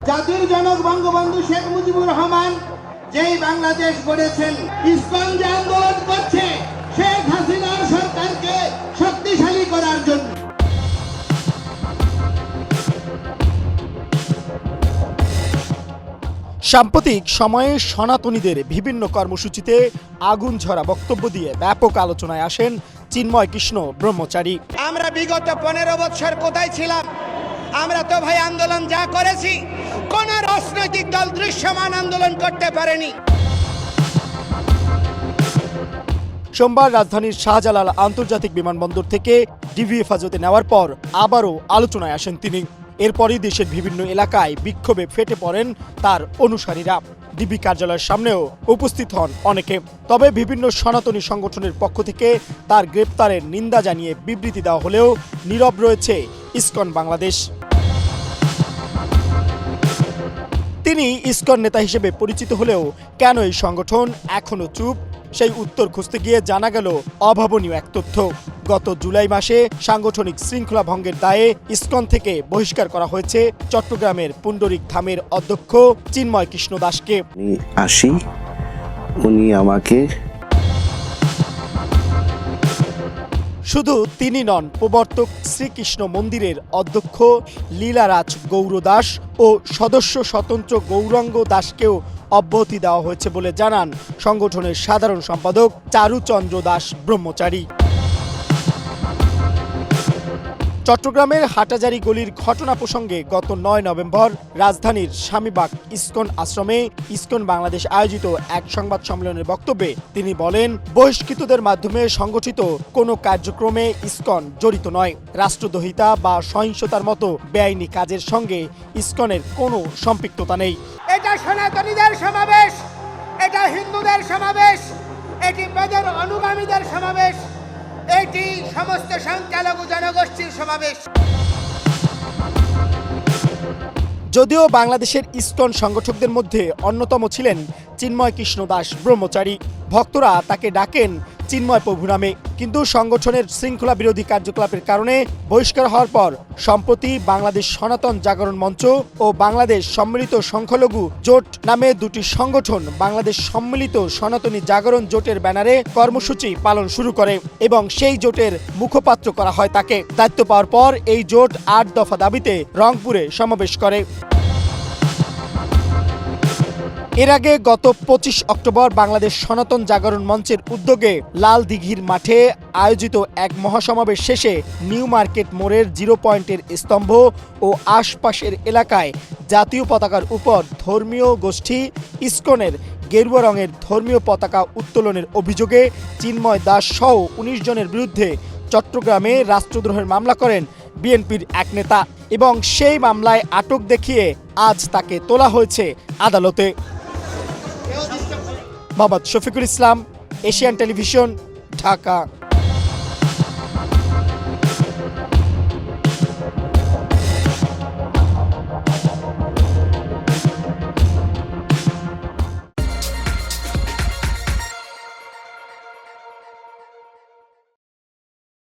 জাতির জনক বঙ্গবন্ধু শেখ মুজিবুর রহমান যেই বাংলাদেশ গড়েছেন, ইসকন যে আন্দোলন করছে শেখ হাসিনার সরকারকে শক্তিশালী করার জন্য। সাম্প্রতিক সময়ে সনাতনীদের বিভিন্ন কর্মসূচিতে আগুন ঝরা বক্তব্য দিয়ে ব্যাপক আলোচনায় আসেন চিন্ময় কৃষ্ণ ব্রহ্মচারী। আমরা বিগত 15 বছর কোথায় ছিলাম? আমরা তো ভাই আন্দোলন যা করেছি, কোন রাজনৈতিক দল দৃশ্যমান আন্দোলন করতে পারেনি। সোমবার রাজধানীর শাহজালাল আন্তর্জাতিক বিমানবন্দর থেকে ডিবি হেফাজতে নেওয়ার পর আবারও আলোচনায় আসেন তিনি। এরপরই দেশের বিভিন্ন এলাকায় বিক্ষোভে ফেটে পড়েন তার অনুসারীরা। ডিবি কার্যালয়ের সামনেও উপস্থিত হন অনেকে। তবে বিভিন্ন সনাতনী সংগঠনের পক্ষ থেকে তার গ্রেপ্তারের নিন্দা জানিয়ে বিবৃতি দেওয়া হলেও নীরব রয়েছে ইসকন বাংলাদেশ। তিনি ইসকন নেতা হিসেবে পরিচিত হলেও কেন এই সংগঠন এখনো চুপ, সেই উত্তর খুঁজতে গিয়ে জানা গেল অভাবনীয় এক তথ্য। গত জুলাই মাসে সাংগঠনিক শৃঙ্খলা ভঙ্গের দায়ে ইসকন থেকে বহিষ্কার করা হয়েছে চট্টগ্রামের পুণ্ডরিক ধামের অধ্যক্ষ চিন্ময় কৃষ্ণ দাসকে। উনি আমাকে শুধু তিনি নন, প্রবর্তক শ্রীকৃষ্ণ মন্দিরের অধ্যক্ষ লীলারাজ গৌর দাস ও সদস্য স্বতন্ত্র গৌরাঙ্গ দাসকেও অব্যাহতি দেওয়া হয়েছে বলে জানান সংগঠনের সাধারণ সম্পাদক চারুচন্দ্র দাস ব্রহ্মচারী। চট্টগ্রামের হাটাজারি গলির ঘটনা প্রসঙ্গে গত 9 নভেম্বর রাজধানীর স্বামীবাগ ইসকন আশ্রমে ইসকন বাংলাদেশ আয়োজিত এক সংবাদ সম্মেলনের বক্তব্যে তিনি বলেন, বহিষ্কৃতদের মাধ্যমে সংগঠিত কোনো কার্যক্রমে ইসকন জড়িত নয়। রাষ্ট্রদ্রোহিতা বা সহিংসতার মতো বেআইনি কাজের সঙ্গে ইসকনের কোনো সম্পৃক্ততা নেই। এটা সনাতনীদের সমাবেশ, এটা হিন্দুদের সমাবেশ, এটি বেদের অনুগামীদের সমাবেশ, এটি সমস্ত সংখ্যালঘু জনগোষ্ঠীর সমাবেশ। যদিও বাংলাদেশের ইসকন সংগঠকদের মধ্যে অন্যতম ছিলেন চিন্ময় কৃষ্ণ দাস ব্রহ্মচারী। ভক্তরা তাকে ডাকেন চিন্ময় প্রভু নামে। কিন্তু সংগঠনের শৃঙ্খলা বিরোধী কার্যকলাপের কারণে বহিষ্কার হওয়ার পর সম্প্রতি বাংলাদেশ সনাতন জাগরণ মঞ্চ ও বাংলাদেশ সম্মিলিত সংখ্যালঘু জোট নামে দুটি সংগঠন বাংলাদেশ সম্মিলিত সনাতনী জাগরণ জোটের ব্যানারে কর্মসূচি পালন শুরু করে এবং সেই জোটের মুখপাত্র করা হয় তাকে। দায়িত্ব পাওয়ার পর এই জোট 8 দফা দাবিতে রংপুরে সমাবেশ করে। এর আগে গত 25 অক্টোবর বাংলাদেশ সনাতন জাগরণ মঞ্চের উদ্যোগে লাল দিঘির মাঠে আয়োজিত এক মহাসমাবেশ শেষে নিউ মার্কেট মোড়ের 0 পয়েন্টের স্তম্ভ ও আশপাশের এলাকায় জাতীয় পতাকার উপর ধর্মীয় গোষ্ঠী ইসকনের গেরুয়া রঙের ধর্মীয় পতাকা উত্তোলনের অভিযোগে চিন্ময় দাস সহ 19 জনের বিরুদ্ধে চট্টগ্রামে রাষ্ট্রদ্রোহের মামলা করেন বিএনপির এক নেতা এবং সেই মামলায় আটক দেখিয়ে আজ তাকে তোলা হয়েছে আদালতে। Mohammad Shafiqul Islam, Asian television, Dhaka.